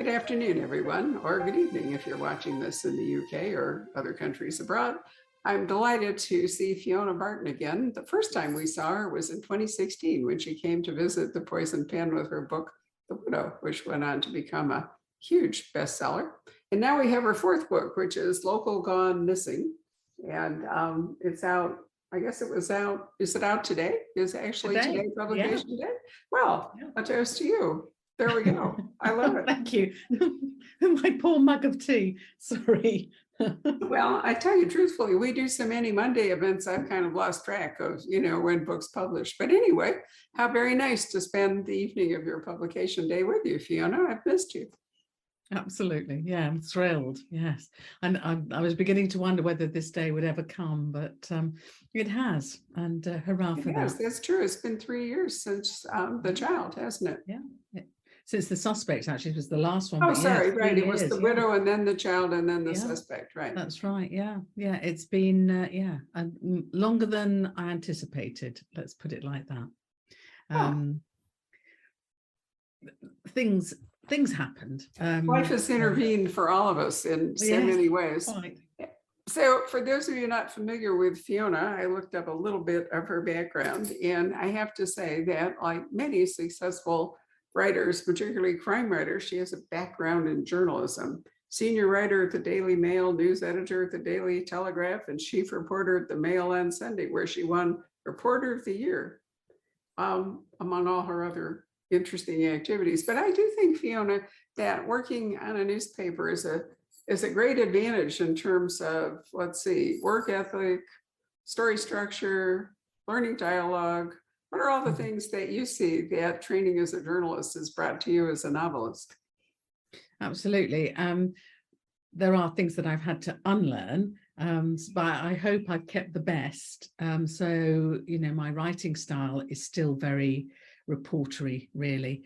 Good afternoon, everyone, or good evening if you're watching this in the UK or other countries abroad. I'm delighted to see Fiona Barton again. The first time we saw her was in 2016 when she came to visit the Poison Pen with her book, The Widow, which went on to become a huge bestseller. And now we have her fourth book, which is Local Gone Missing. And it's out, I guess it was out, is it out today? Is actually today publication day? Well, a toast to you. There we go. I love it. Thank you. My poor mug of tea. Sorry. Well, I tell you truthfully, we do so many Monday events, I've kind of lost track of, when books publish. But anyway, how very nice to spend the evening of your publication day with you, Fiona. I've missed you. Absolutely. Yeah, I'm thrilled. Yes. And I was beginning to wonder whether this day would ever come, but it has. And hurrah for that. That's true. It's been 3 years since The Child, hasn't it? Yeah. Since The Suspect actually was the last one. Oh, sorry, right. It was The Widow and then The Child and then The Suspect, right? That's right. Yeah. It's been, longer than I anticipated. Let's put it like that. Things happened. Life has intervened for all of us in so many ways. Quite. So for those of you not familiar with Fiona, I looked up a little bit of her background, and I have to say that like many successful writers, particularly crime writers, she has a background in journalism. Senior writer at the Daily Mail, news editor at the Daily Telegraph, and chief reporter at the Mail on Sunday, where she won Reporter of the Year, among all her other interesting activities. But I do think, Fiona, that working on a newspaper is a great advantage in terms of, work ethic, story structure, learning dialogue. What are all the things that you see that training as a journalist has brought to you as a novelist? Absolutely. There are things that I've had to unlearn, but I hope I've kept the best. So, my writing style is still very reportery, really,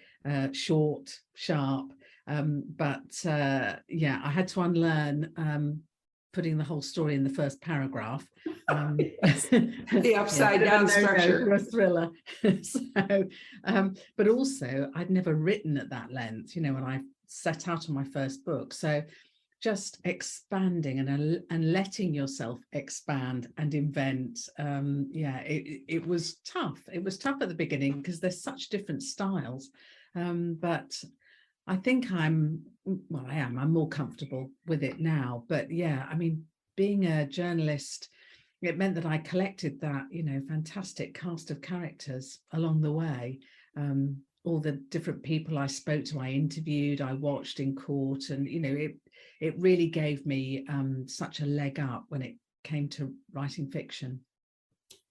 short, sharp. But I had to unlearn putting the whole story in the first paragraph. The upside down structure for a thriller. But also I'd never written at that length, when I set out on my first book. So just expanding and letting yourself expand and invent. It was tough. It was tough at the beginning because there's such different styles. But I think I'm more comfortable with it now. But being a journalist, it meant that I collected that, fantastic cast of characters along the way. All the different people I spoke to, I interviewed, I watched in court, and, it really gave me such a leg up when it came to writing fiction.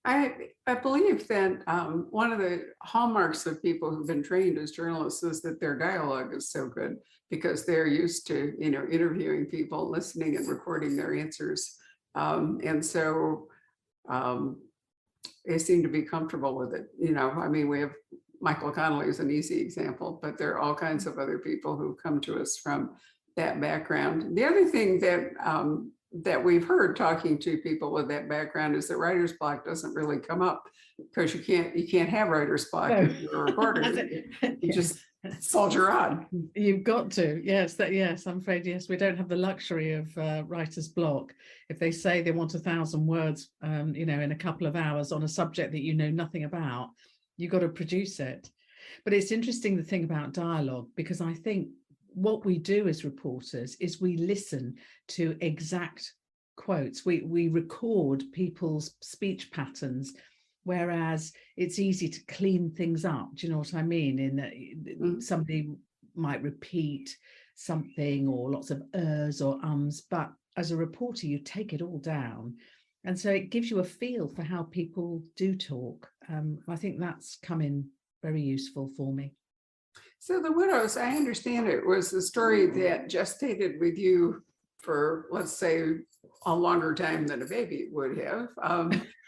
I believe that one of the hallmarks of people who've been trained as journalists is that their dialogue is so good because they're used to, interviewing people, listening and recording their answers. And so they seem to be comfortable with it. We have Michael Connelly is an easy example, but there are all kinds of other people who come to us from that background. The other thing that we've heard talking to people with that background is that writer's block doesn't really come up because you can't have writer's block if you're a reporter. You just soldier on. You've got to. Yes, I'm afraid, yes, we don't have the luxury of writer's block. If they say they want 1,000 words, in a couple of hours on a subject that you know nothing about, you've got to produce it. But it's interesting, the thing about dialogue, because I think what we do as reporters is we listen to exact quotes. We record people's speech patterns, whereas it's easy to clean things up. Do you know what I mean? In that somebody might repeat something or lots of ers or ums, but as a reporter, you take it all down. And so it gives you a feel for how people do talk. I think that's come in very useful for me. So The Widows, I understand it was a story that gestated with you for, let's say, a longer time than a baby would have.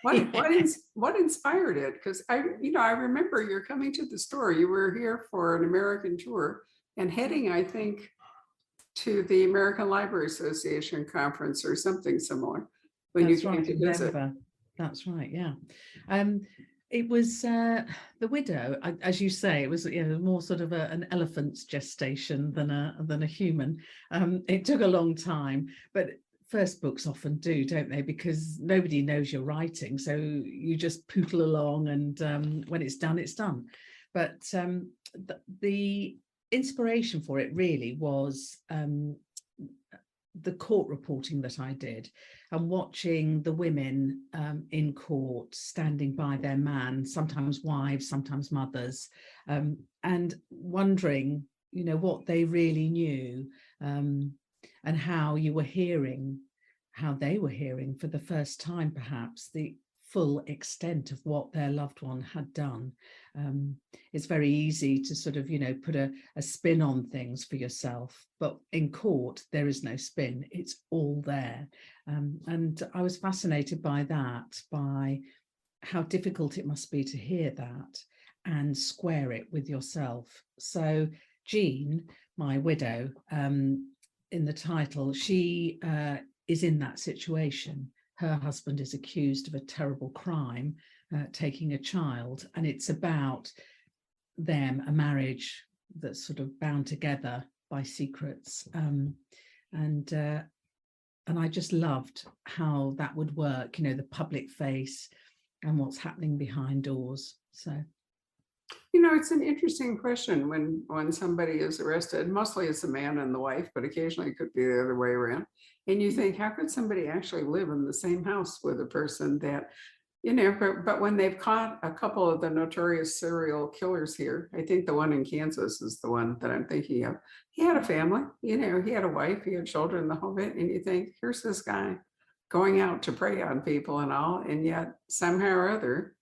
What inspired it? Because I remember you're coming to the store. You were here for an American tour and heading, I think, to the American Library Association conference or something similar when you came to visit. That's right. Yeah. It was The Widow, as you say. It was, more sort of an elephant's gestation than a human. It took a long time, but first books often do, don't they? Because nobody knows you're writing, so you just pootle along, and when it's done, it's done. But the inspiration for it really was the court reporting that I did, and watching the women in court standing by their man, sometimes wives, sometimes mothers, and wondering, what they really knew, and how you were hearing, how they were hearing for the first time, perhaps, the full extent of what their loved one had done. It's very easy to sort of, put a spin on things for yourself, but in court, there is no spin. It's all there. And I was fascinated by that, by how difficult it must be to hear that and square it with yourself. So Jean, my widow, in the title, she is in that situation. Her husband is accused of a terrible crime, taking a child, and it's about them, a marriage that's sort of bound together by secrets. And I just loved how that would work, the public face and what's happening behind doors. So, it's an interesting question when somebody is arrested. Mostly it's a man and the wife, but occasionally it could be the other way around. And you think, how could somebody actually live in the same house with a person that, but when they've caught a couple of the notorious serial killers here, I think the one in Kansas is the one that I'm thinking of. He had a family, he had a wife, he had children, the whole bit. And you think, here's this guy going out to prey on people and all, and yet somehow or other,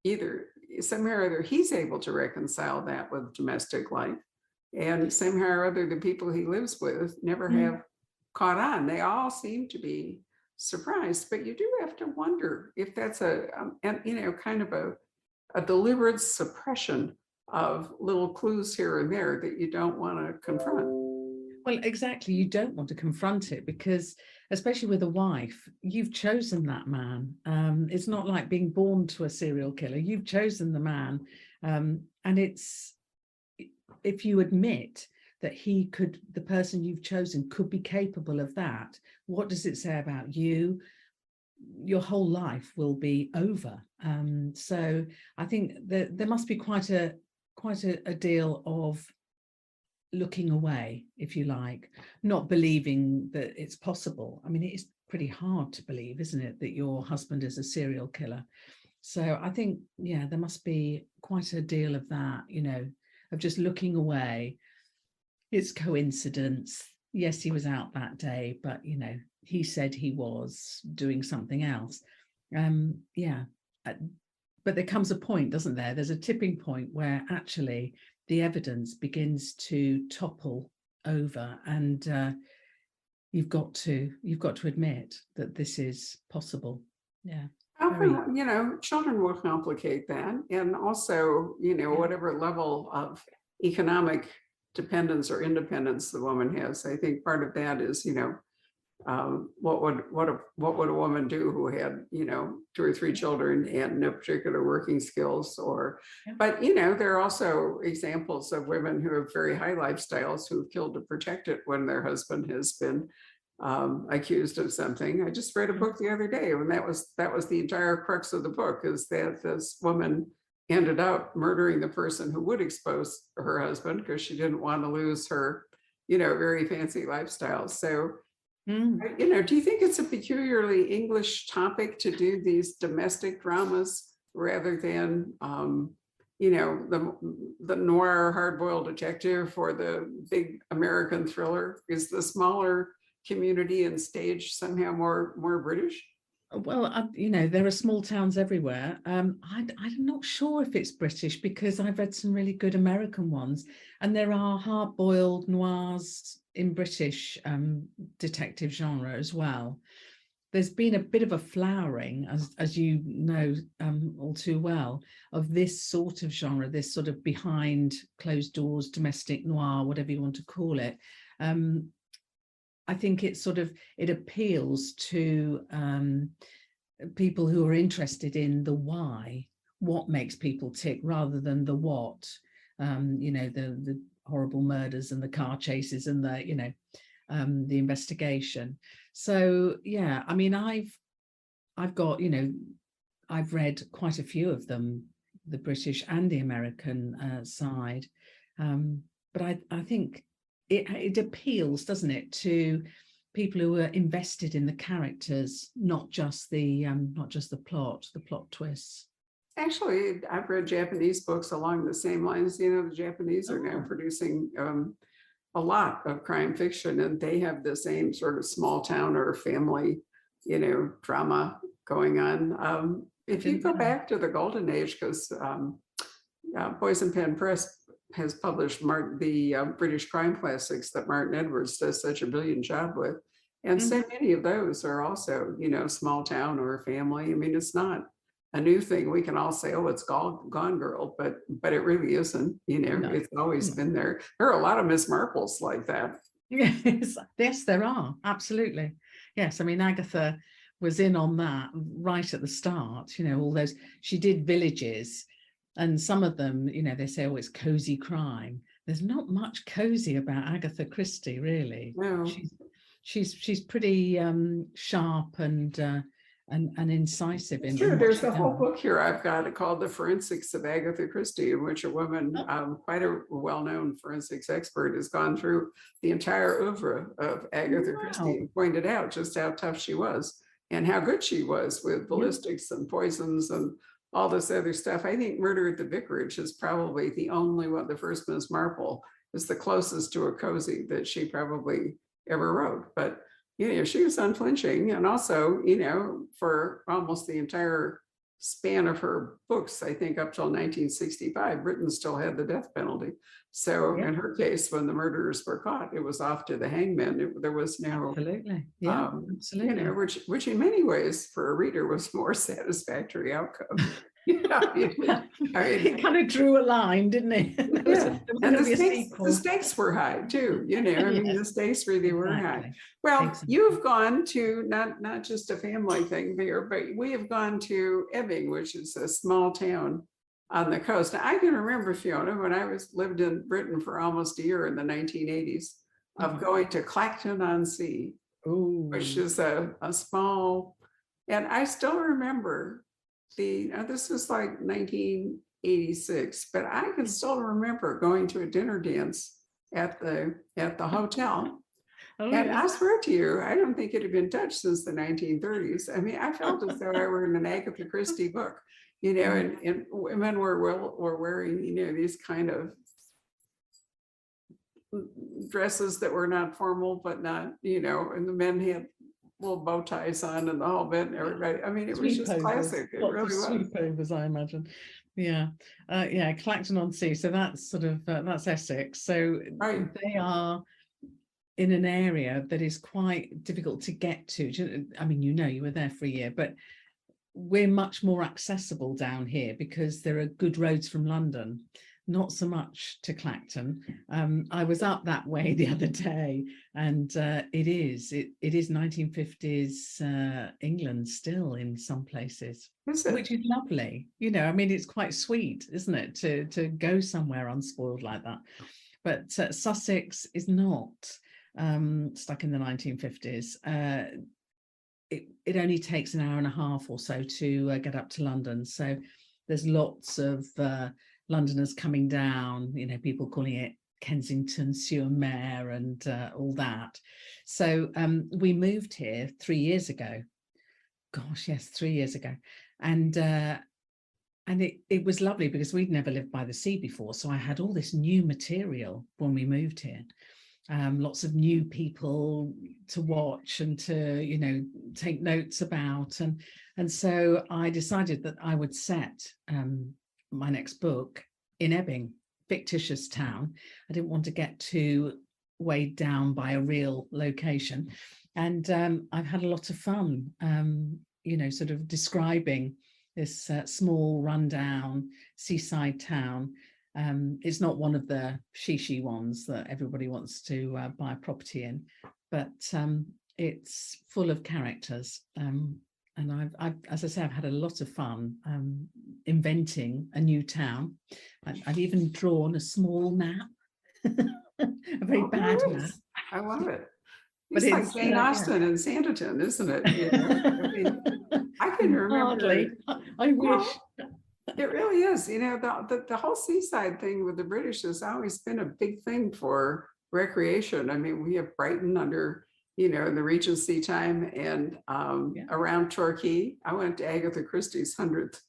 he's able to reconcile that with domestic life, and somehow or other the people he lives with never have caught on. They all seem to be surprised, but you do have to wonder if that's kind of a deliberate suppression of little clues here and there that you don't want to confront. Well, exactly. You don't want to confront it because, especially with a wife, you've chosen that man. It's not like being born to a serial killer. You've chosen the man. And it's, if you admit that the person you've chosen could be capable of that, what does it say about you? Your whole life will be over. So I think that there must be quite a deal of looking away, if you like, not believing that it's possible. I mean, it is pretty hard to believe, isn't it, that your husband is a serial killer? So I think, there must be quite a deal of that, of just looking away. It's coincidence. Yes, he was out that day, but, he said he was doing something else. But there comes a point, doesn't there? There's a tipping point where actually the evidence begins to topple over, and you've got to admit that this is possible. Yeah. Often, children will complicate that, and also, whatever level of economic dependence or independence the woman has. I think part of that is, what would a woman do who had 2 or 3 children and no particular working skills? But there are also examples of women who have very high lifestyles who've killed to protect it when their husband has been accused of something. I just read a book the other day, and that was the entire crux of the book, is that this woman ended up murdering the person who would expose her husband because she didn't want to lose her very fancy lifestyle. So do you think it's a peculiarly English topic to do these domestic dramas rather than the noir hard-boiled detective or the big American thriller? Is the smaller community and stage somehow more British? Well, there are small towns everywhere. I'm not sure if it's British, because I've read some really good American ones, and there are hard-boiled noirs in British detective genre as well. There's been a bit of a flowering, as you know all too well, of this sort of genre, this sort of behind closed doors domestic noir, whatever you want to call it. I think it appeals to people who are interested in the why. what makes people tick rather than the what. You know, the horrible murders and the car chases and the, you know, the investigation. So yeah, I mean, I've got, you know, I've read quite a few of them, the British and the American side, but I think it appeals, doesn't it, to people who are invested in the characters, not just the plot twists. Actually, I've read Japanese books along the same lines. You know, the Japanese are now Oh. producing a lot of crime fiction, and they have the same sort of small town or family, you know, drama going on. If you go back to the golden age, because Poison Pen Press has published the British crime classics that Martin Edwards does such a brilliant job with. And so many of those are also, you know, small town or family. I mean, it's not a new thing. We can all say, oh, it's Gone Girl, but it really isn't, you know, No. it's always been there. There are a lot of Miss Marples like that. Yes, there are. Absolutely. Yes. I mean, Agatha was in on that right at the start, you know, all those, she did villages, and some of them, you know, they say, oh, it's cozy crime. There's not much cozy about Agatha Christie, really. No. She's pretty sharp and incisive in Sure, what there's she a whole does. book here I've got called The Forensics of Agatha Christie, in which a woman, quite a well-known forensics expert, has gone through the entire oeuvre of Agatha Christie and pointed out just how tough she was and how good she was with ballistics and poisons and all this other stuff. I think Murder at the Vicarage is probably the only one, the first Miss Marple is the closest to a cozy that she probably ever wrote. But you know, she was unflinching. And also, you know, for almost the entire span of her books, I think up till 1965, Britain still had the death penalty. So in her case, when the murderers were caught, it was off to the hangman. There was no, absolutely, yeah, absolutely. You know, which in many ways for a reader was more satisfactory outcome. You know, it kind of drew a line, didn't it? And the stakes were high too, you know, I mean, the stakes really were high. Well, you've gone to not just a family thing there, but we have gone to Ebbing, which is a small town on the coast. Now, I can remember, Fiona, when I lived in Britain for almost a year in the 1980s, of going to Clacton-on-Sea, which is a small, and I still remember this was like 1986, but I can still remember going to a dinner dance at the hotel. And I swear to you, I don't think it had been touched since the 1930s. I mean, I felt as though I were in an Agatha Christie book, you know, and women were wearing, you know, these kind of dresses that were not formal, but not, you know, and the men had little bow ties on and the whole bit and everybody. I mean, it was just classic. It really was. Sleepovers, I imagine. Yeah. Clacton-on-Sea. So that's sort of that's Essex. So they are in an area that is quite difficult to get to. I mean, you know, you were there for a year, but we're much more accessible down here because there are good roads from London. Not so much to Clacton. I was up that way the other day, and it is 1950s England still in some places, which is lovely. You know, I mean, it's quite sweet, isn't it, to go somewhere unspoiled like that. But Sussex is not stuck in the 1950s. It only takes an hour and a half or so to get up to London. So there's lots of Londoners coming down, you know, people calling it Kensington-sur-Mer and all that. So we moved here 3 years ago. Gosh, yes, 3 years ago. And it was lovely because we'd never lived by the sea before. So I had all this new material when we moved here. Lots of new people to watch and to, you know, take notes about. And so I decided that I would set my next book in Ebbing, fictitious town. I didn't want to get too weighed down by a real location. And I've had a lot of fun, you know, sort of describing this small rundown seaside town. It's not one of the shishi ones that everybody wants to buy a property in, but it's full of characters. And I've, as I say, I've had a lot of fun inventing a new town. I've even drawn a small map, a very bad map. I love it. But It's like it's Jane Austen and Sanditon, isn't it? You know, I mean, I can remember. Hardly. I wish. Well, it really is. You know, the whole seaside thing with the British has always been a big thing for recreation. I mean, we have Brighton under, you know, the Regency time, and around Torquay. I went to Agatha Christie's 100th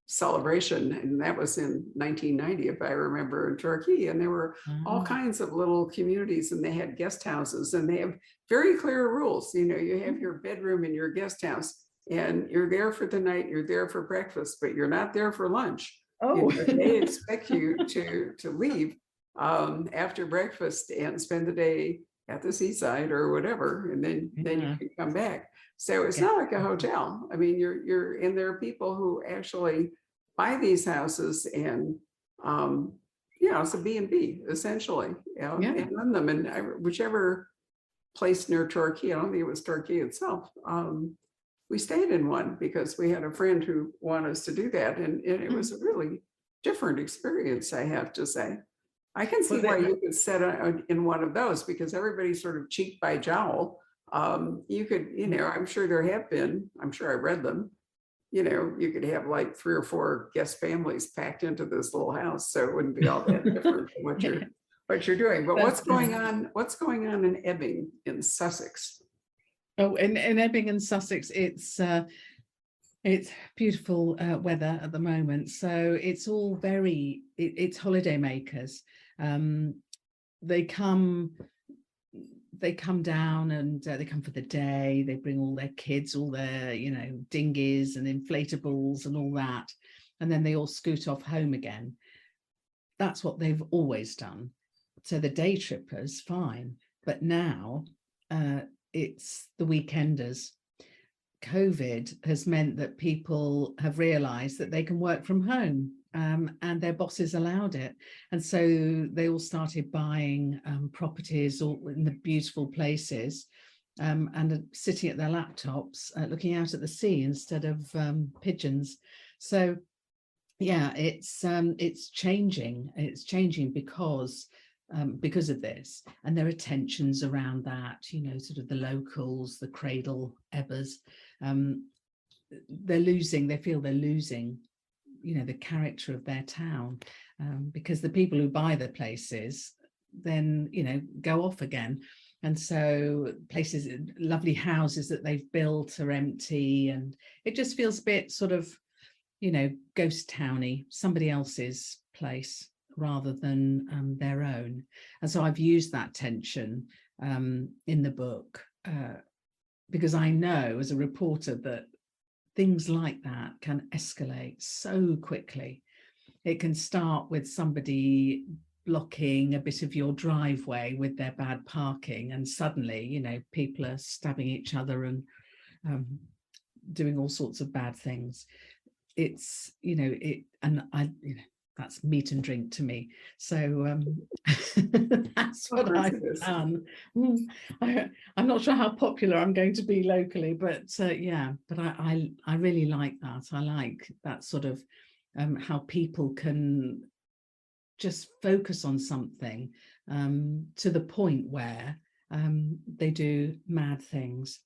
celebration, and that was in 1990, if I remember, in Torquay. And there were all kinds of little communities, and they had guest houses, and they have very clear rules. You know, you have your bedroom in your guest house, and you're there for the night, you're there for breakfast, but you're not there for lunch. Oh, you know, they expect you to leave after breakfast and spend the day at the seaside or whatever, and then you can come back. So it's not like a hotel. I mean, and there are people who actually buy these houses, and you know, it's a B&B essentially, you know, and run them. And whichever place near Torquay, I don't think it was Torquay itself, we stayed in one because we had a friend who wanted us to do that, and it was a really different experience, I have to say. I can see why you could set in one of those, because everybody's sort of cheek by jowl. You could, you know, I'm sure there have been, I'm sure I read them, you know, you could have like 3 or 4 guest families packed into this little house, so it wouldn't be all that different from what you're doing. But what's going on in Ebbing in Sussex? Oh, in Ebbing and Sussex, it's beautiful weather at the moment, so it's all very, it's holiday makers. They come down, and they come for the day. They bring all their kids, all their, you know, dinghies and inflatables and all that, and then they all scoot off home again. That's what they've always done. So the day trippers, fine, but now it's the weekenders. COVID has meant that people have realized that they can work from home, and their bosses allowed it. And so they all started buying properties all in the beautiful places, and sitting at their laptops, looking out at the sea instead of pigeons. So yeah, it's changing. It's changing because of this, and there are tensions around that, you know, sort of the locals, the cradle ebbers, they feel they're losing, you know, the character of their town, because the people who buy the places then, you know, go off again. And so places, lovely houses that they've built are empty, and it just feels a bit sort of, you know, ghost towny, somebody else's place rather than their own. And so I've used that tension in the book, because I know as a reporter that things like that can escalate so quickly. It can start with somebody blocking a bit of your driveway with their bad parking, and suddenly, you know, people are stabbing each other and doing all sorts of bad things. It's, you know, you know, that's meat and drink to me. So that's what I've done. I'm not sure how popular I'm going to be locally, but yeah, but I really like that. I like that sort of how people can just focus on something to the point where they do mad things.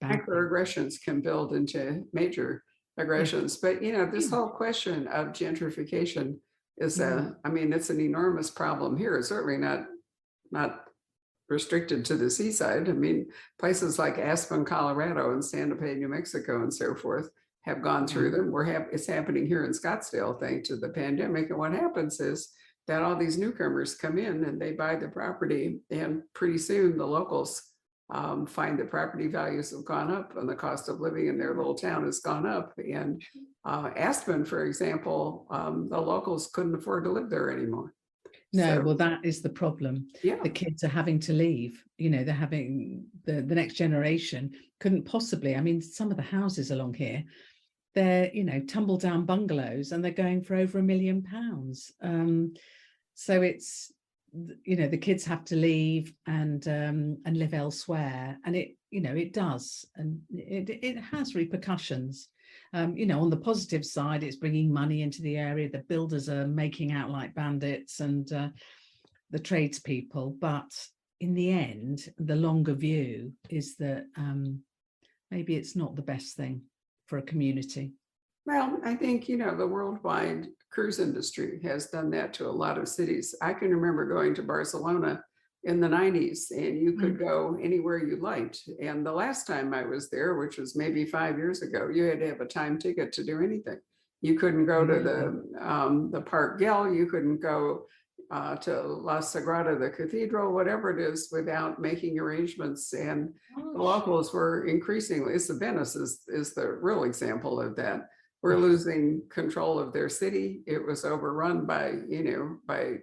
Microaggressions can build into major aggressions, but you know, this whole question of gentrification is I mean, it's an enormous problem here. It's certainly not restricted to the seaside. I mean, places like Aspen, Colorado, and Santa Fe, New Mexico, and so forth have gone through them. It's happening here in Scottsdale thanks to the pandemic. And what happens is that all these newcomers come in and they buy the property, and pretty soon the locals find that property values have gone up and the cost of living in their little town has gone up. And Aspen, for example, the locals couldn't afford to live there anymore. No, So, well, that is the problem. yeah. The kids are having to leave, you know, they're having the next generation couldn't possibly. I mean, some of the houses along here, they're, you know, tumble down bungalows, and they're going for over £1 million. So it's, you know, the kids have to leave and live elsewhere, and it, you know, it does, and it has repercussions. You know, on the positive side, it's bringing money into the area. The builders are making out like bandits, and the tradespeople. But in the end, the longer view is that maybe it's not the best thing for a community. Well, I think, the worldwide cruise industry has done that to a lot of cities. I can remember going to Barcelona in the 90s, and you could go anywhere you liked. And the last time I was there, which was maybe 5 years ago, you had to have a time ticket to do anything. You couldn't go to the Park Güell, you couldn't go to La Sagrada, the cathedral, whatever it is, without making arrangements. And the locals were increasingly, Venice is the real example of that. We're losing control of their city. It was overrun by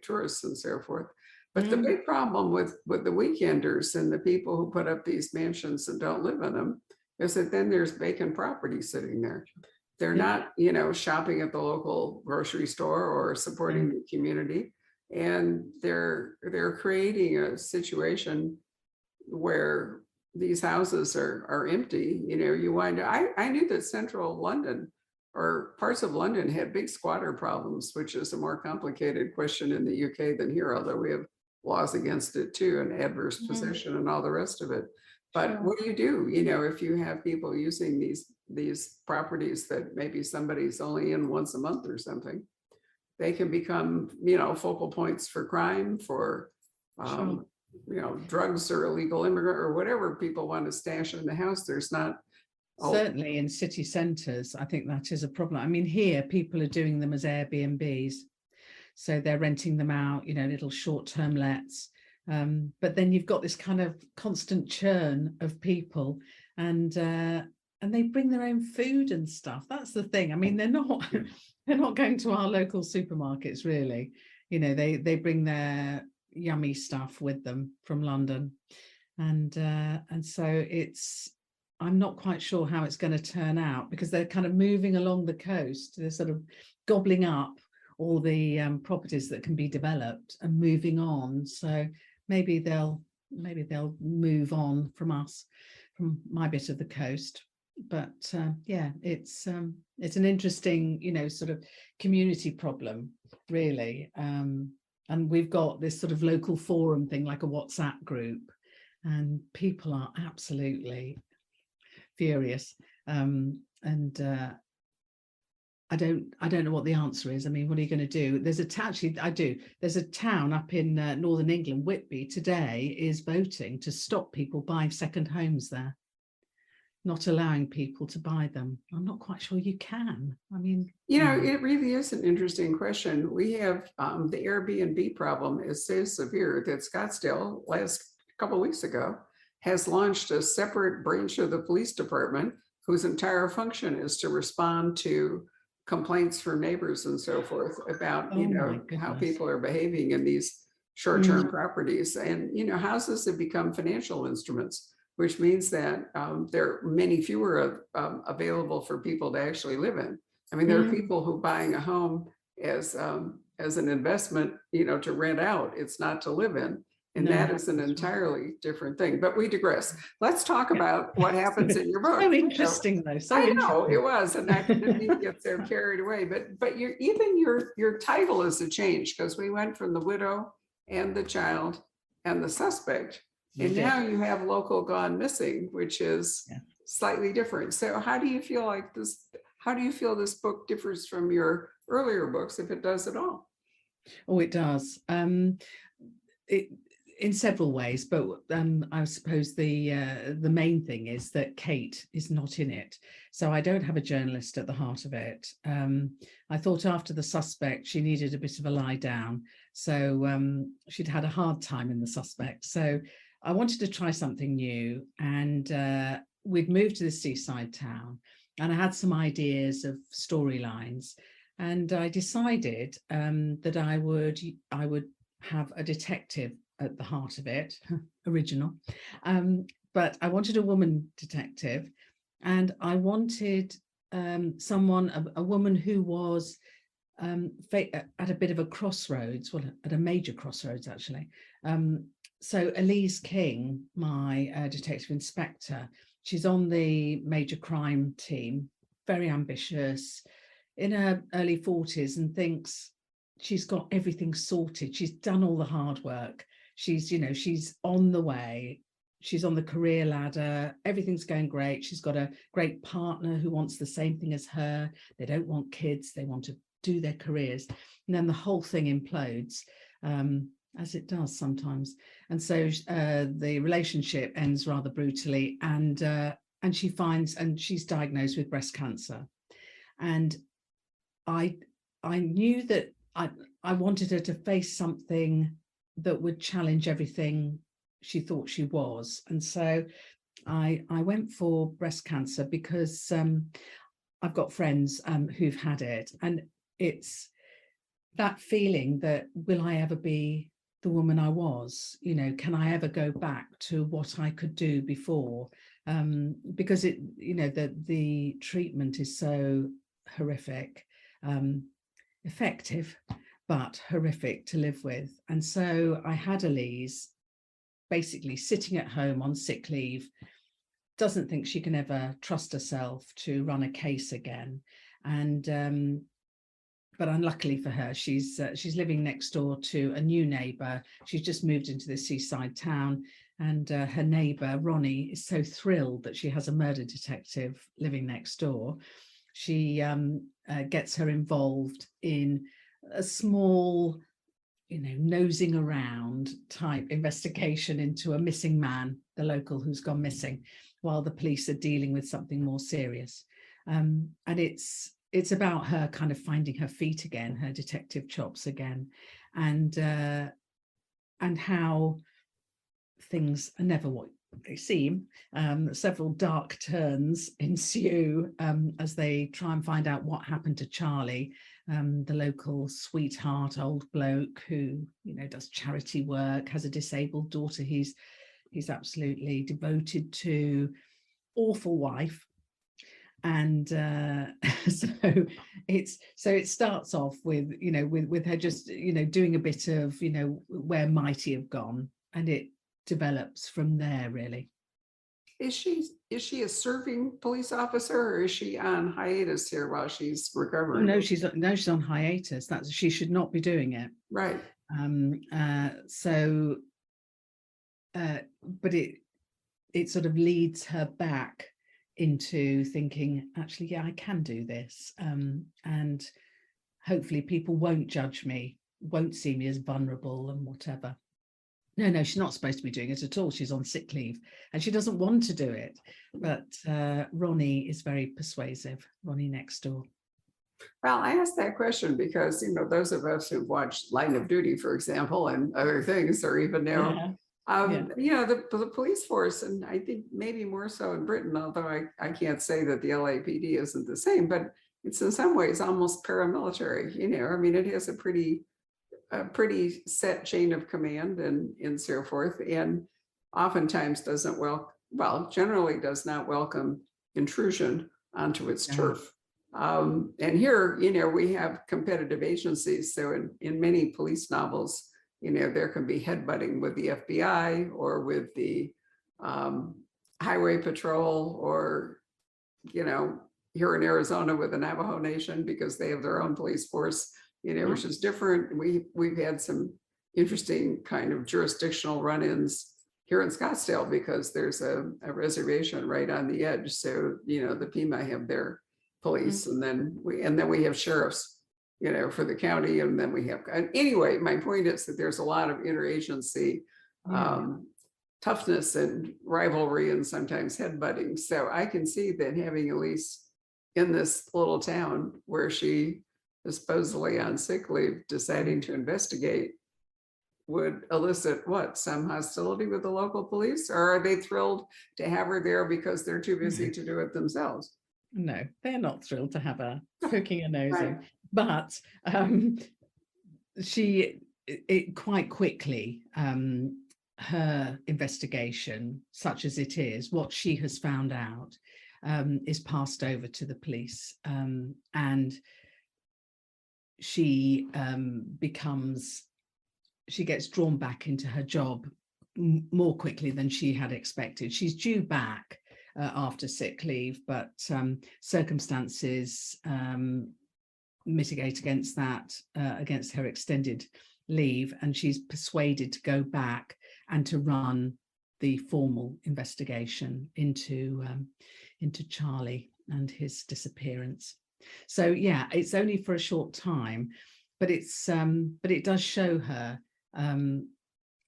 tourists and so forth. But the big problem with the weekenders and the people who put up these mansions and don't live in them is that then there's vacant property sitting there. They're not, shopping at the local grocery store or supporting the community. And they're creating a situation where these houses are empty. You wind up, I knew that central London or parts of London had big squatter problems, which is a more complicated question in the UK than here, although we have laws against it too, and adverse possession and all the rest of it. But what do? If you have people using these properties that maybe somebody's only in once a month or something, they can become, focal points for crime, for, drugs or illegal immigrant or whatever people want to stash in the house. There's not. Certainly in city centres, I think that is a problem. I mean, here people are doing them as Airbnbs. So they're renting them out, little short-term lets. But then you've got this kind of constant churn of people, and they bring their own food and stuff. That's the thing. I mean, they're not going to our local supermarkets, really. They bring their yummy stuff with them from London. And so I'm not quite sure how it's going to turn out, because they're kind of moving along the coast. They're sort of gobbling up all the properties that can be developed and moving on. So maybe they'll move on from us, from my bit of the coast. But it's an interesting, sort of community problem, really. And we've got this sort of local forum thing, like a WhatsApp group, and people are absolutely furious. I don't know what the answer is. I mean, what are you going to do? There's a town up in northern England, Whitby, today is voting to stop people buying second homes there, not allowing people to buy them. I'm not quite sure you can. I mean, it really is an interesting question. We have the Airbnb problem is so severe that Scottsdale, last couple of weeks ago, has launched a separate branch of the police department whose entire function is to respond to complaints from neighbors and so forth about, how people are behaving in these short-term properties. And, houses have become financial instruments, which means that there are many fewer available for people to actually live in. I mean, there are people who buying a home as an investment, to rent out. It's not to live in. And that is an entirely different thing. But we digress. Let's talk about what happens in your book. So interesting, though. I know it was, and I didn't mean to get so carried away. But your title is a change, because we went from the widow and the child and the suspect, and now you have local gone missing, which is slightly different. So how do you feel like this? How do you feel this book differs from your earlier books, if it does at all? Oh, it does. In several ways, but I suppose the main thing is that Kate is not in it. So I don't have a journalist at the heart of it. I thought after The Suspect, she needed a bit of a lie down. So she'd had a hard time in The Suspect. So I wanted to try something new, and we'd moved to the seaside town, and I had some ideas of storylines, and I decided that I would have a detective at the heart of it, original. But I wanted a woman detective, and I wanted a woman who was at a bit of a crossroads, well, at a major crossroads, actually. So Elise King, my detective inspector, she's on the major crime team, very ambitious, in her early 40s, and thinks she's got everything sorted. She's done all the hard work. She's, you know, she's on the way. She's on the career ladder. Everything's going great. She's got a great partner who wants the same thing as her. They don't want kids. They want to do their careers. And then the whole thing implodes, as it does sometimes. And so the relationship ends rather brutally, and she finds, and she's diagnosed with breast cancer. And I knew that I wanted her to face something that would challenge everything she thought she was. And so I went for breast cancer because I've got friends who've had it, and it's that feeling that, will I ever be the woman I was? You know, can I ever go back to what I could do before? Because it, you know, the treatment is so horrific, effective, but horrific to live with. And so I had Elise basically sitting at home on sick leave, doesn't think she can ever trust herself to run a case again. And but unluckily for her, she's living next door to a new neighbour. She's just moved into the seaside town, and her neighbour Ronnie is so thrilled that she has a murder detective living next door. She gets her involved in a small, you know, nosing around type investigation into a missing man, the local who's gone missing, while the police are dealing with something more serious. And it's about her kind of finding her feet again, her detective chops again, and how things are never what they seem. Several dark turns ensue as they try and find out what happened to Charlie, the local sweetheart old bloke who, you know, does charity work, has a disabled daughter he's absolutely devoted to, awful wife. And so it starts off with, you know, with her just, you know, doing a bit of, you know, where might he have gone, and it develops from there, really. Is she a serving police officer, or is she on hiatus here while she's Oh, recovering? no, she's on hiatus. That's, she should not be doing it. Right. But it sort of leads her back into thinking, actually, yeah, I can do this, and hopefully people won't judge me, won't see me as vulnerable and whatever. No, she's not supposed to be doing it at all. She's on sick leave and she doesn't want to do it. But Ronnie is very persuasive, Ronnie next door. Well, I asked that question because, you know, those of us who've watched Line of Duty, for example, and other things, or even now, you know, the police force, and I think maybe more so in Britain, although I can't say that the LAPD isn't the same, but it's in some ways almost paramilitary. You know, I mean, it has a pretty set chain of command and so forth, and oftentimes generally does not welcome intrusion onto its turf. And here, you know, we have competitive agencies. So in many police novels, you know, there can be headbutting with the FBI or with the highway patrol, or, you know, here in Arizona with the Navajo Nation, because they have their own police force, you know, which is different. We've had some interesting kind of jurisdictional run-ins here in Scottsdale because there's a reservation right on the edge. So, you know, the Pima have their police, and then we have sheriffs, you know, for the county, and then we have, anyway, my point is that there's a lot of interagency toughness and rivalry and sometimes headbutting. So I can see that having Elise in this little town where she is supposedly on sick leave deciding to investigate would elicit some hostility with the local police, or are they thrilled to have her there because they're too busy to do it themselves? No, they're not thrilled to have her poking her nose in, Right. but it quite quickly, her investigation, such as it is, what she has found out, is passed over to the police, and she gets drawn back into her job more quickly than she had expected. She's due back after sick leave, but circumstances mitigate against that, against her extended leave, and she's persuaded to go back and to run the formal investigation into Charlie and his disappearance. So yeah, it's only for a short time, but it does show her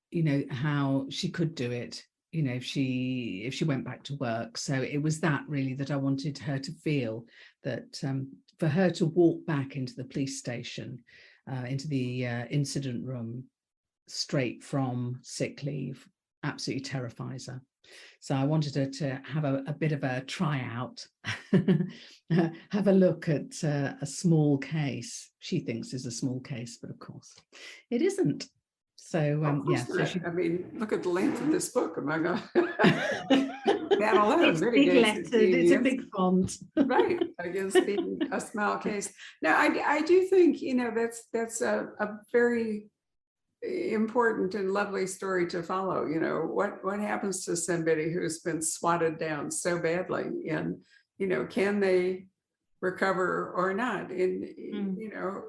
you know, how she could do it, you know, if she went back to work. So it was that really that I wanted her to feel, that for her to walk back into the police station, into the incident room straight from sick leave, absolutely terrifies her. So I wanted her to have a bit of a tryout, have a look at a small case she thinks is a small case, but of course it isn't. So yeah, so I mean, look at the length of this book. Am I going that alone it's big mitigates lettered, it's a against, big font. right, against being a small case. Now, I do think, you know, that's a very important and lovely story to follow. You know, what happens to somebody who's been swatted down so badly, and, you know, can they recover or not? And you know,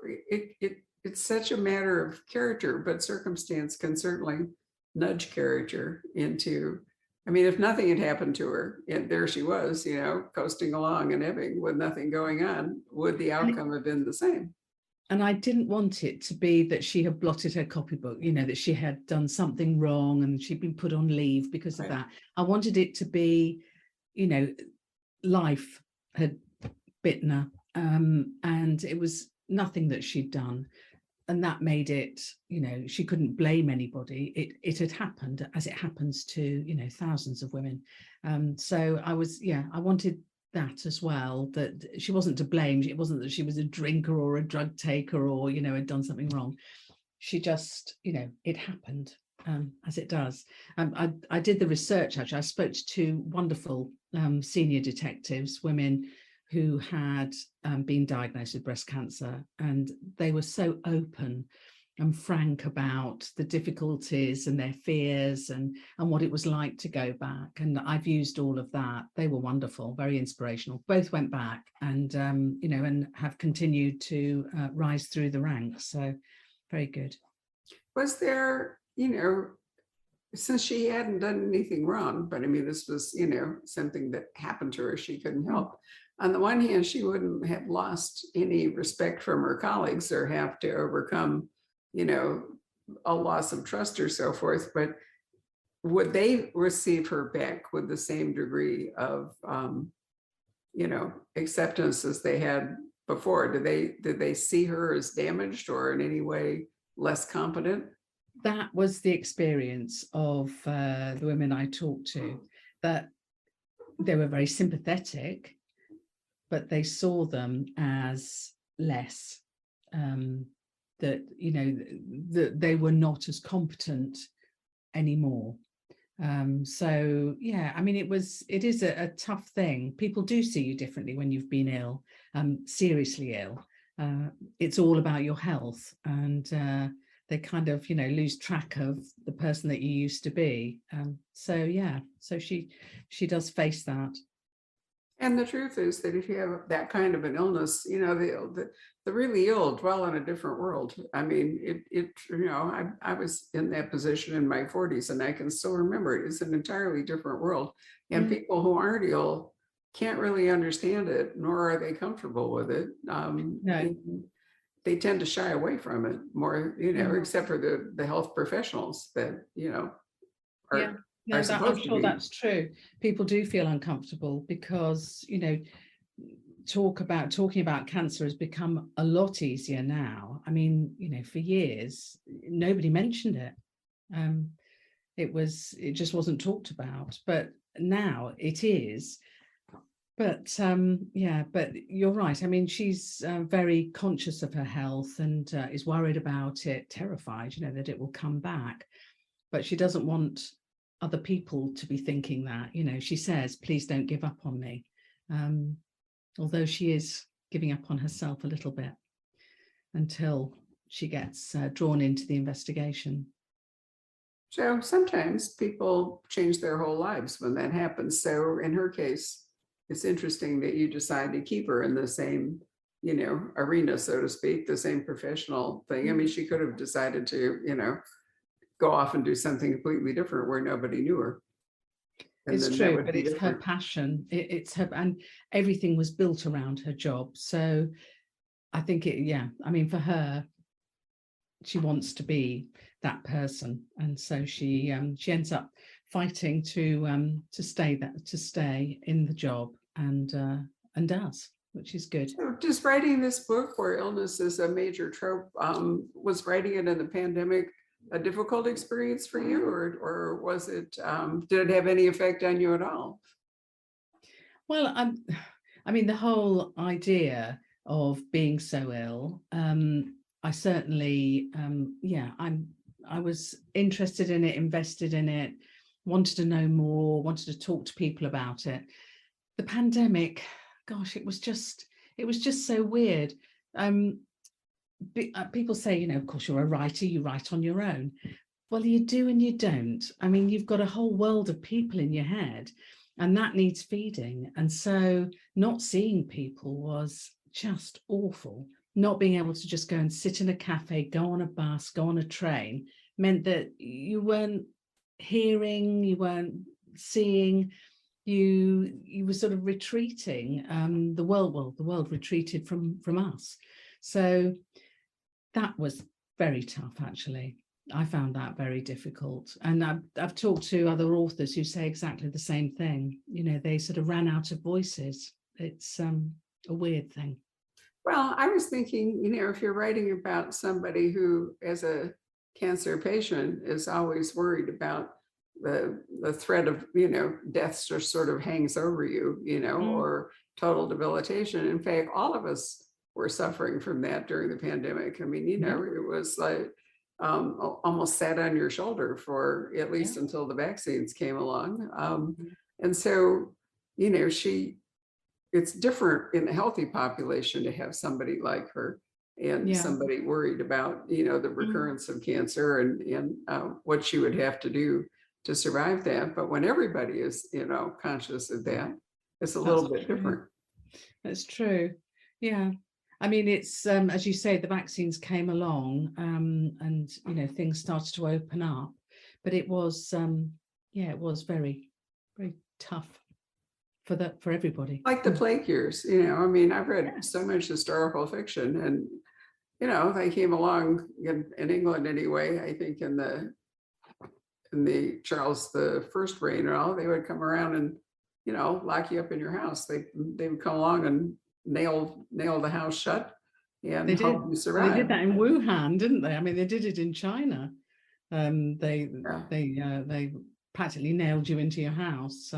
it's such a matter of character, but circumstance can certainly nudge character into, I mean, if nothing had happened to her and there she was, you know, coasting along in Ebbing with nothing going on, would the outcome have been the same? And I didn't want it to be that she had blotted her copybook, you know, that she had done something wrong and she'd been put on leave because of Right. that. I wanted it to be, you know, life had bitten her, and it was nothing that she'd done. And that made it, you know, she couldn't blame anybody. It had happened, as it happens to, you know, thousands of women. So I wanted that as well, that she wasn't to blame. It wasn't that she was a drinker or a drug taker or, you know, had done something wrong. She just, you know, it happened, as it does. I did the research, actually. I spoke to two wonderful senior detectives, women who had been diagnosed with breast cancer, and they were so open and frank about the difficulties and their fears and what it was like to go back. And I've used all of that. They were wonderful, very inspirational. Both went back and, you know, and have continued to rise through the ranks. So very good. Was there, you know, since she hadn't done anything wrong, but I mean, this was, you know, something that happened to her, she couldn't help. On the one hand, she wouldn't have lost any respect from her colleagues or have to overcome, you know, a loss of trust or so forth, but would they receive her back with the same degree of, you know, acceptance as they had before? Did they see her as damaged or in any way less competent? That was the experience of the women I talked to, that they were very sympathetic, but they saw them as less, that, you know, that they were not as competent anymore. So yeah, I mean, it is a tough thing. People do see you differently when you've been ill, seriously ill. It's all about your health, and they kind of, you know, lose track of the person that you used to be. So yeah, so she does face that. And the truth is that if you have that kind of an illness, you know, the really ill dwell in a different world. I mean, you know, I was in that position in my 40s and I can still remember it. It's an entirely different world. And people who aren't ill can't really understand it, nor are they comfortable with it. No. They tend to shy away from it more, you know, except for the health professionals that, you know, are No, I'm supposed to sure be. that's true. People do feel uncomfortable because, you know, talking about cancer has become a lot easier now. I mean, you know, for years nobody mentioned it. It just wasn't talked about, but now it is. But yeah, but you're right. I mean, she's very conscious of her health and is worried about it, terrified, you know, that it will come back. But she doesn't want other people to be thinking that, you know. She says, please don't give up on me, although she is giving up on herself a little bit until she gets drawn into the investigation. So sometimes people change their whole lives when that happens. So in her case, it's interesting that you decide to keep her in the same, arena, so to speak, the same professional thing. I mean, she could have decided to, go off and do something completely different where nobody knew her. And It's then that true, would but be it's her different. passion. It's her, and everything was built around her job. So I think I mean, for her, she wants to be that person, and so she ends up fighting to stay in the job, and does, which is good. So just writing this book where illness is a major trope, was writing it in the pandemic a difficult experience for you, or was it, did it have any effect on you at all? Well, I mean, the whole idea of being so ill, I certainly, I was interested in it, invested in it, wanted to know more, wanted to talk to people about it. The pandemic, gosh, it was just so weird. People say, of course, you're a writer, you write on your own. Well, you do and you don't. I mean, you've got a whole world of people in your head, and that needs feeding. And so not seeing people was just awful. Not being able to just go and sit in a cafe, go on a bus, go on a train, meant that you weren't hearing, you weren't seeing, you were sort of retreating. The world retreated from us. So that was very tough, actually. I found that very difficult. And I've talked to other authors who say exactly the same thing. They sort of ran out of voices. It's a weird thing. Well, I was thinking, if you're writing about somebody who, as a cancer patient, is always worried about the threat of, death just sort of hangs over you, or total debilitation. In fact, all of us were suffering from that during the pandemic. I mean, it was like almost sat on your shoulder for at least until the vaccines came along. And so, it's different in the healthy population to have somebody like her and somebody worried about, the recurrence of cancer and what she would have to do to survive that. But when everybody is, conscious of that, it's a little bit different. That's true. Yeah. I mean, it's as you say, the vaccines came along, and things started to open up, but it was it was very, very tough for everybody. Like the plague years, I mean, I've read so much historical fiction, and they came along in England anyway. I think in the Charles the First reign and all, they would come around and lock you up in your house. They would come along and nail the house shut and hope you survive. They did that in Wuhan, didn't they? I mean, they did it in China. They practically nailed you into your house.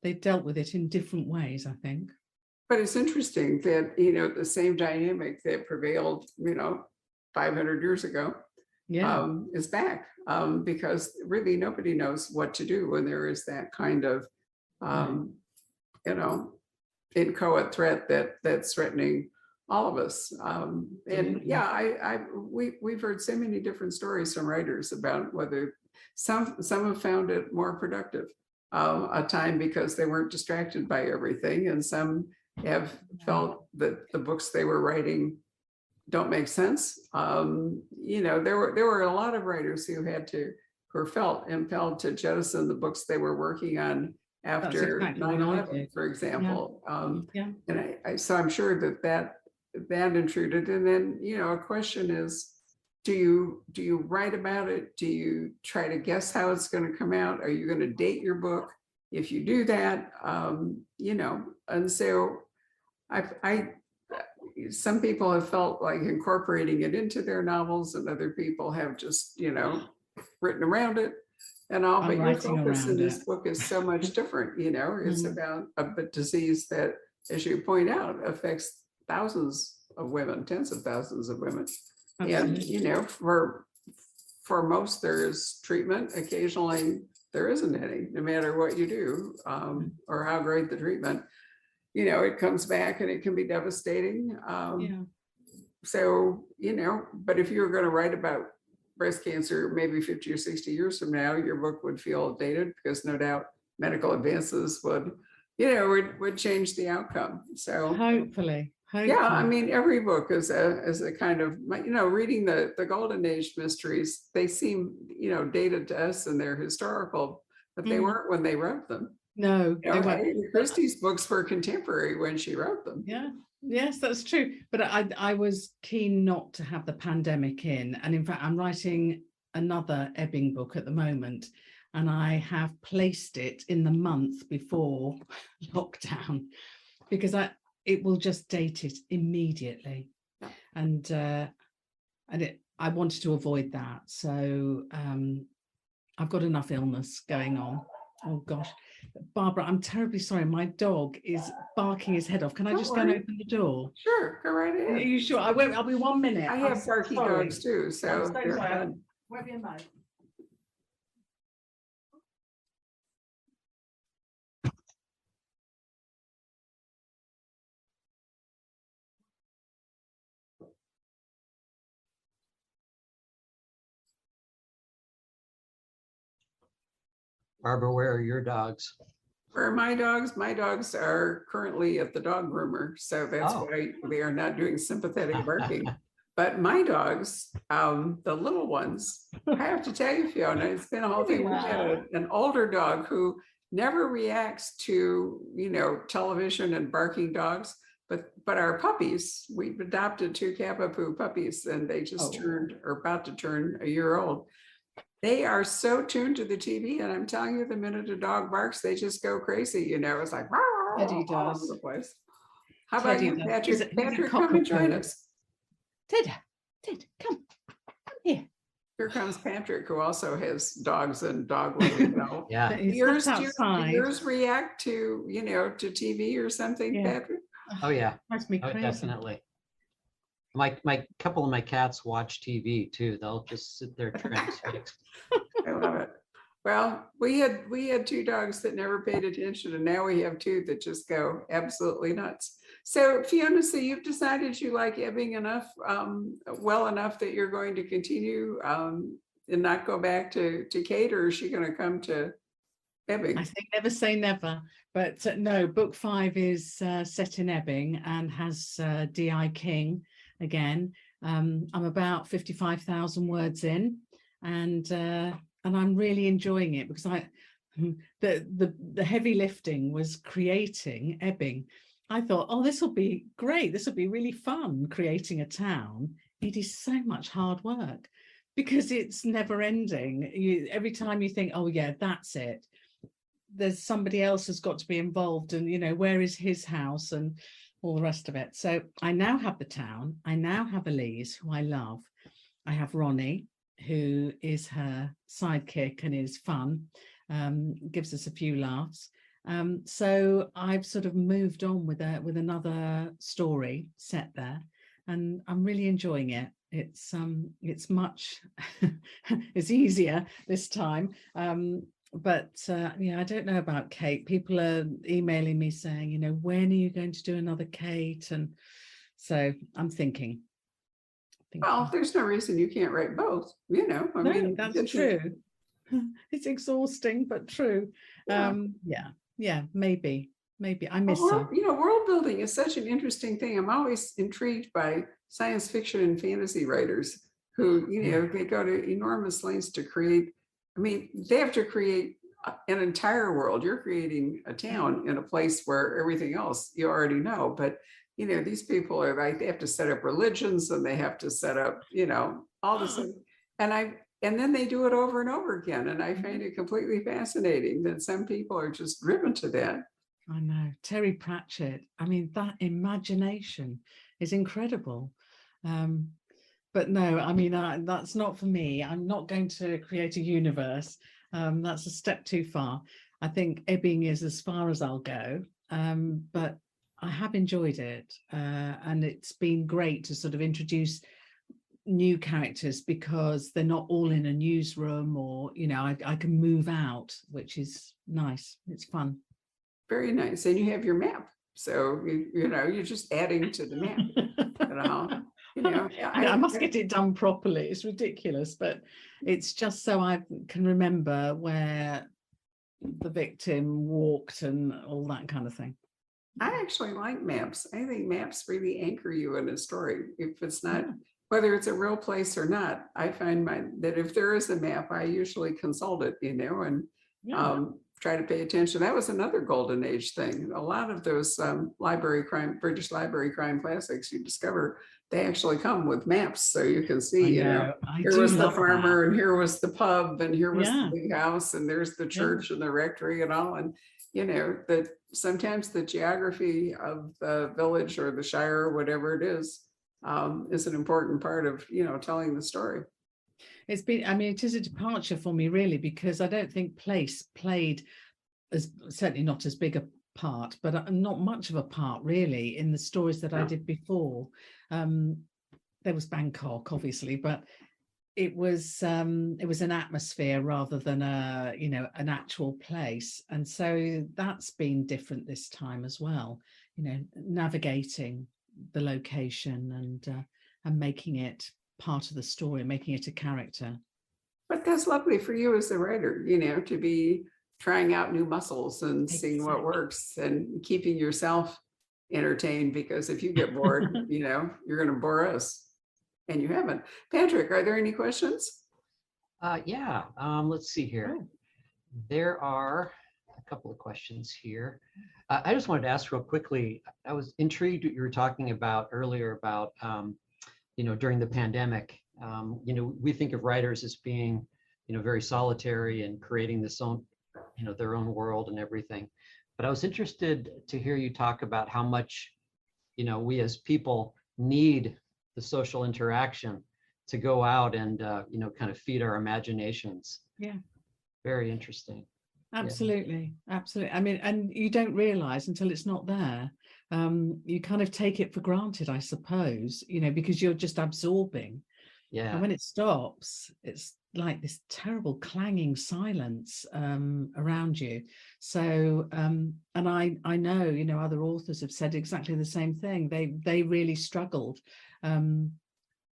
They dealt with it in different ways, I think. But it's interesting that the same dynamic that prevailed 500 years ago is back, because really nobody knows what to do when there is that kind of inchoate threat that's threatening all of us. And we've heard so many different stories from writers about whether some have found it more productive a time because they weren't distracted by everything, and some have felt that the books they were writing don't make sense. There were a lot of writers who felt impelled to jettison the books they were working on after 9/11, for example. And so I'm sure that intruded. And then, a question is, do you write about it? Do you try to guess how it's going to come out? Are you going to date your book? If you do that, and so some people have felt like incorporating it into their novels, and other people have just, written around it and all. But your focus in this book is so much different. It's about a disease that, as you point out, affects thousands of women, tens of thousands of women. Absolutely. And for most there is treatment. Occasionally there isn't any, no matter what you do, or how great the treatment. It comes back and it can be devastating. So, but if you're going to write about breast cancer maybe 50 or 60 years from now, your book would feel dated because no doubt medical advances would, would change the outcome. So Hopefully. yeah, I mean, every book is a kind of, reading the Golden Age mysteries, they seem, dated to us and they're historical, but they weren't when they wrote them. No, they weren't. Christie's books were contemporary when she wrote them. Yeah, yes, that's true. But I was keen not to have the pandemic in. And in fact, I'm writing another Ebbing book at the moment, and I have placed it in the month before lockdown because it will just date it immediately. Yeah. And I wanted to avoid that. So I've got enough illness going on. Oh gosh, Barbara, I'm terribly sorry. My dog is barking his head off. Can I just go and open the door? Sure, go right ahead. Are you sure? I won't. I'll be 1 minute. I have barky dogs too, so they're fun. Won't be a moment. Barbara, where are your dogs? Where are my dogs? My dogs are currently at the dog groomer, so that's why they are not doing sympathetic barking. But my dogs, the little ones, I have to tell you, Fiona, it's been a whole thing. We had an older dog who never reacts to, television and barking dogs, but our puppies, we've adopted 2 Cavapoo puppies, and they just turned, or about to turn, a year old. They are so tuned to the TV, and I'm telling you, the minute a dog barks, they just go crazy. It's like Teddy all does. over the place. How about you, Patrick? Patrick, come and join us. Ted, come here. Here comes Patrick, who also has dogs and dog living. Yeah. Yours react to, to TV or something, Patrick? Oh yeah. That's me crazy. Definitely. My couple of my cats watch TV too. They'll just sit there transfixed. I love it. Well, we had 2 dogs that never paid attention, and now we have 2 that just go absolutely nuts. So Fiona, so you've decided you like Ebbing enough, well enough that you're going to continue and not go back to Kate, or is she going to come to Ebbing? I think never say never, but no, book 5 is set in Ebbing and has D.I. King again. I'm about 55,000 words in, and I'm really enjoying it because the heavy lifting was creating Ebbing. I thought, oh, this will be great. This will be really fun creating a town. It is so much hard work because it's never ending. Every time you think, oh yeah, that's it, there's somebody else has got to be involved, and where is his house and all the rest of it. So I now have the town. I now have Elise, who I love. I have Ronnie, who is her sidekick and is fun, gives us a few laughs. So I've sort of moved on with another story set there, and I'm really enjoying it. It's much it's easier this time. But I don't know about Kate. People are emailing me saying, when are you going to do another Kate? And so I'm thinking. Well, there's no reason you can't write both. I mean, that's true. It's exhausting, but true. Yeah, maybe I miss her. World building is such an interesting thing. I'm always intrigued by science fiction and fantasy writers who, they go to enormous lengths to create. I mean, they have to create an entire world. You're creating a town in a place where everything else you already know. But, these people are like, they have to set up religions, and they have to set up, all this. And then they do it over and over again. And I find it completely fascinating that some people are just driven to that. I know. Terry Pratchett. I mean, that imagination is incredible. But no, I mean, that's not for me. I'm not going to create a universe. That's a step too far. I think Ebbing is as far as I'll go. But I have enjoyed it. And it's been great to sort of introduce new characters because they're not all in a newsroom, or I can move out, which is nice. It's fun. Very nice. And you have your map, so you're just adding to the map. I must get it done properly. It's ridiculous, but it's just so I can remember where the victim walked and all that kind of thing. I actually like maps. I think maps really anchor you in a story. If it's not, Yeah. whether it's a real place or not, I find that if there is a map, I usually consult it, and Yeah. try to pay attention. That was another golden age thing. A lot of those British library crime classics you discover, they actually come with maps. So you can see, I here do was the love that. farmer and here was the pub and here was Yeah. the big house and there's the Yeah. church and the rectory and all. And, that sometimes the geography of the village or the shire or whatever it is an important part of, telling the story. It's been, I mean, it is a departure for me, really, because I don't think place played certainly not as big a part, but not much of a part, really, in the stories that I did before. There was Bangkok, obviously, but it was an atmosphere rather than an actual place. And so that's been different this time as well, navigating the location and making it part of the story, making it a character. But that's lovely for you as a writer, to be trying out new muscles and seeing what works and keeping yourself entertained, because if you get bored, you're going to bore us, and you haven't. Patrick, are there any questions? Yeah, let's see here. There are a couple of questions here. I just wanted to ask real quickly, I was intrigued what you were talking about earlier about, during the pandemic, we think of writers as being, very solitary and creating this own, their own world and everything. But I was interested to hear you talk about how much, we as people need the social interaction to go out and, kind of feed our imaginations. Yeah. Very interesting. Absolutely. Yeah. Absolutely. I mean, and you don't realize until it's not there. You kind of take it for granted, I suppose, because you're just absorbing. Yeah. And when it stops, it's like this terrible clanging silence around you. So, and I know, other authors have said exactly the same thing. They really struggled.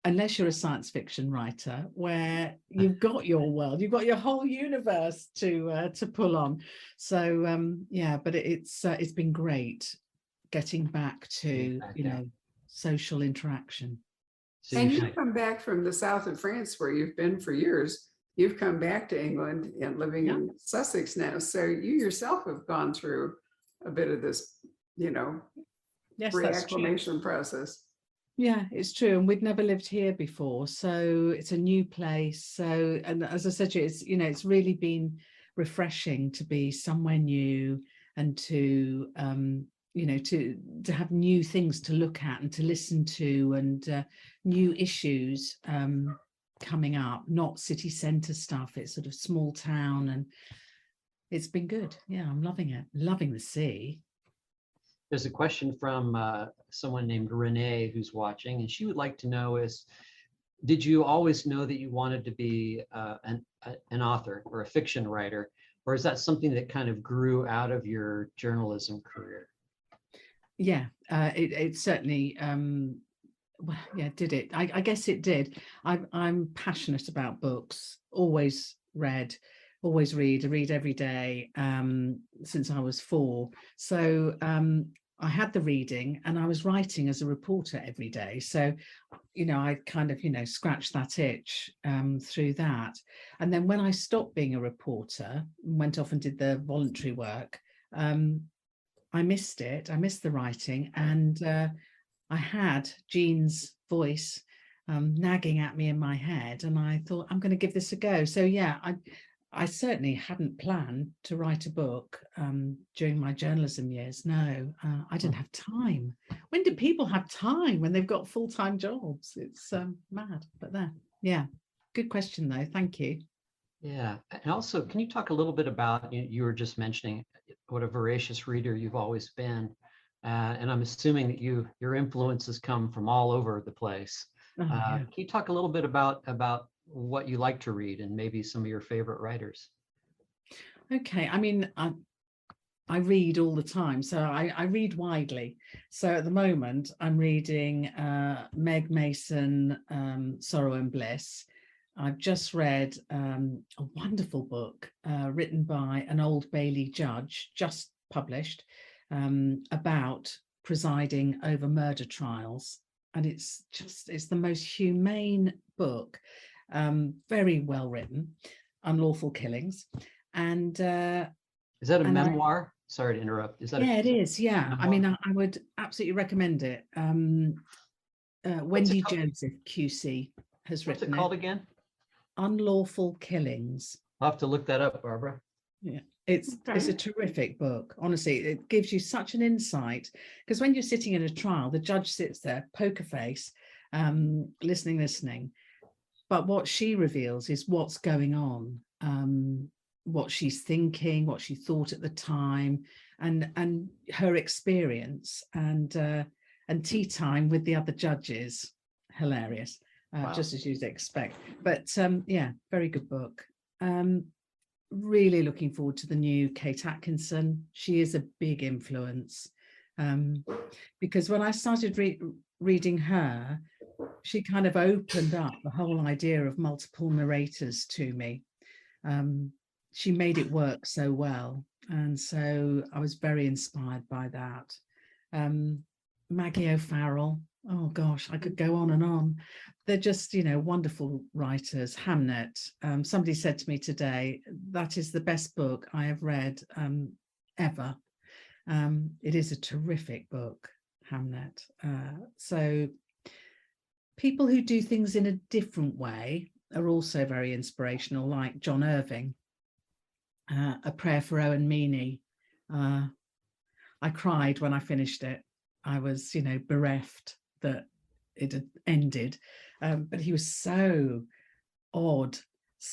Unless you're a science fiction writer, where you've got your world, you've got your whole universe to pull on. So yeah, but it's been great getting back to social interaction. So and you've come back from the south of France, where you've been for years. You've come back to England and living in Sussex now. So you yourself have gone through a bit of this, reacclimation process. Yeah, it's true. And we'd never lived here before. So it's a new place. So, and as I said to you, it's really been refreshing to be somewhere new and to have new things to look at and to listen to, and new issues coming up, not city centre stuff. It's sort of small town, and it's been good. Yeah, I'm loving it. Loving the sea. There's a question from someone named Renee who's watching, and she would like to know did you always know that you wanted to be an author or a fiction writer, or is that something that kind of grew out of your journalism career? Yeah, it certainly, did it? I guess it did. I'm passionate about books, always read. Always read. I read every day since I was 4. So I had the reading, and I was writing as a reporter every day. So, I kind of, scratched that itch through that. And then when I stopped being a reporter, went off and did the voluntary work, I missed it. I missed the writing, and I had Jean's voice nagging at me in my head, and I thought, I'm going to give this a go. So yeah, I certainly hadn't planned to write a book during my journalism years. No, I didn't have time. When do people have time when they've got full-time jobs? It's mad, but there. Yeah, good question though. Thank you. Yeah, and also, can you talk a little bit about, you were just mentioning what a voracious reader you've always been, and I'm assuming that your influences come from all over the place. Can you talk a little bit about what you like to read and maybe some of your favorite writers? Okay, I mean, I read all the time, so I read widely. So at the moment, I'm reading Meg Mason, Sorrow and Bliss. I've just read a wonderful book written by an Old Bailey judge, just published, about presiding over murder trials. And it's the most humane book, very well written, Unlawful Killings. And is that a memoir? Sorry to interrupt. Is that it is. Yeah. I mean, I would absolutely recommend it. Wendy Joseph, QC, has written it. What's it called again? Unlawful Killings. I'll have to look that up, Barbara. Yeah, it's a terrific book. Honestly, it gives you such an insight, because when you're sitting in a trial, the judge sits there, poker face, listening. But what she reveals is what's going on, what she's thinking, what she thought at the time, and her experience, and tea time with the other judges. Hilarious. Wow. Just as you'd expect. But yeah, very good book. Really looking forward to the new Kate Atkinson. She is a big influence, because when I started reading her, she kind of opened up the whole idea of multiple narrators to me. She made it work so well. And so I was very inspired by that. Maggie O'Farrell. Oh gosh, I could go on and on. They're just, wonderful writers. Hamnet. Somebody said to me today, that is the best book I have read ever. It is a terrific book, Hamnet. So people who do things in a different way are also very inspirational, like John Irving, A Prayer for Owen Meany. I cried when I finished it. I was, bereft that it had ended, but he was so odd,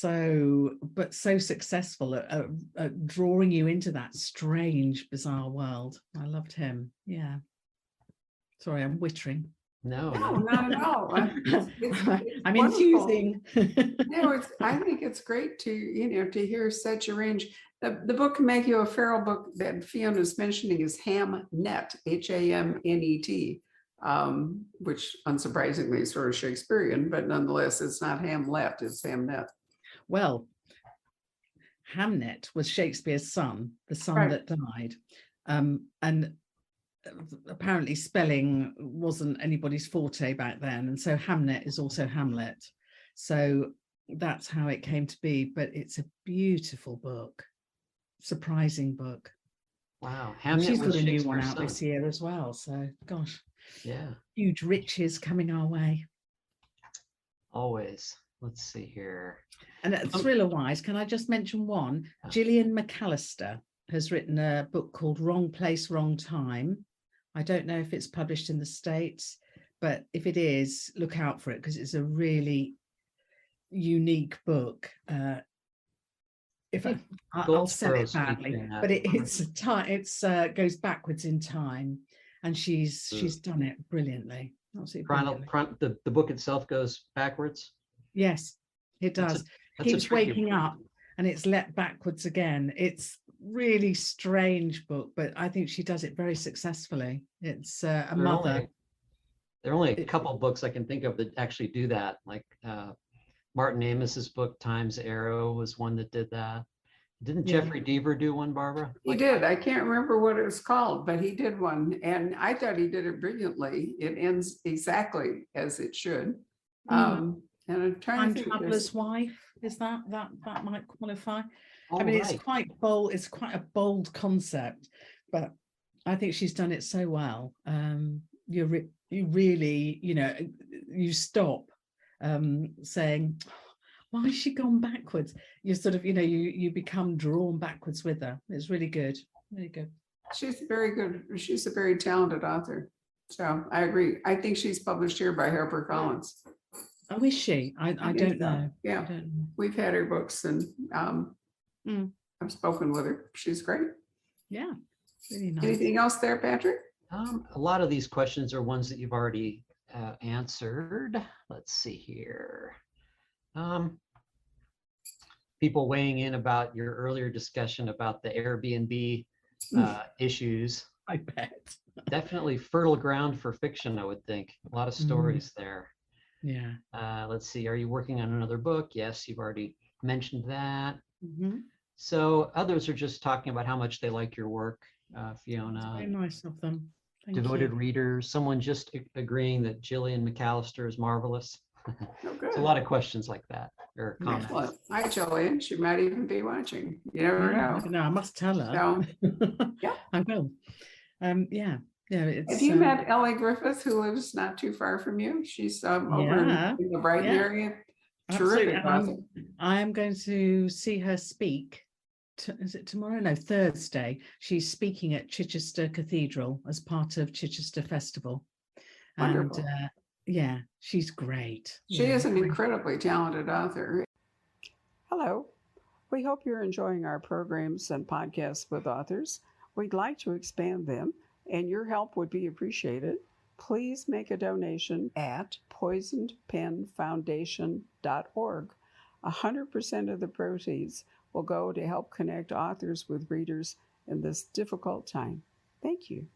but so successful at drawing you into that strange, bizarre world. I loved him. Yeah. Sorry, I'm wittering. No, not at all. I'm enthusing. No, I think it's great to hear such a range. The book, Maggie O'Farrell book that Fiona's mentioning is Hamnet, Hamnet, which unsurprisingly is sort of Shakespearean, but nonetheless, it's not Hamlet, it's Hamnet. Well, Hamnet was Shakespeare's son, the son Right. that died. And apparently spelling wasn't anybody's forte back then. And so Hamnet is also Hamlet. So that's how it came to be. But it's a beautiful book, surprising book. Wow. Hamnet. She's got a new one out this year as well. So gosh. Yeah. Huge riches coming our way. Always. Let's see here. And thriller-wise, can I just mention one? Gillian McAllister has written a book called Wrong Place, Wrong Time. I don't know if it's published in the States, but if it is, look out for it, because it's a really unique book. I'll sell it badly, but it's goes backwards in time, and she's done it brilliantly. The book itself goes backwards. Yes, it does. Keeps waking up, and it's let backwards again. It's really strange book, but I think she does it very successfully. It's a mother. There are only a couple of books I can think of that actually do that. Like Martin Amos's book, Time's Arrow, was one that did that. Didn't Jeffrey Deaver do one, Barbara? He did. I can't remember what it was called, but he did one, and I thought he did it brilliantly. It ends exactly as it should. And I'm trying to think. Traveler's Wife, is that might qualify? I mean, it's quite bold. It's quite a bold concept, but I think she's done it so well. You really, you stop saying, why has she gone backwards? You sort of, you become drawn backwards with her. It's really good, really good. She's very good. She's a very talented author. So I agree. I think she's published here by HarperCollins. Oh, is she? I don't know. Yeah, we've had her books, and I've spoken with her. She's great. Yeah, really nice. Anything else there, Patrick? A lot of these questions are ones that you've already answered. Let's see here. People weighing in about your earlier discussion about the Airbnb issues. I bet. Definitely fertile ground for fiction, I would think. A lot of stories there. Yeah. Let's see. Are you working on another book? Yes, you've already mentioned that. Mhm. So others are just talking about how much they like your work, It's Fiona. very nice of them. Thank Devoted you. readers. Someone just agreeing that Gillian McAllister is marvelous. Oh, It's a good. lot of questions like that, or comments. Excellent. Hi, Jillian. She might even be watching. You never Yeah, I know. don't know. I must tell her. So, yeah. I will. Yeah. Yeah. Have It's you met Ellie Griffith, who lives not too far from you? She's over yeah. in the Brighton Yeah. area. Absolutely. Terrific And author. I am going to see her speak. Is it tomorrow? No, Thursday. She's speaking at Chichester Cathedral as part of Chichester Festival. And Wonderful. yeah, she's great. She Yeah. is an incredibly talented author. Hello. We hope you're enjoying our programs and podcasts with authors. We'd like to expand them, and your help would be appreciated. Please make a donation at poisonedpenfoundation.org. 100% of the proceeds will go to help connect authors with readers in this difficult time. Thank you.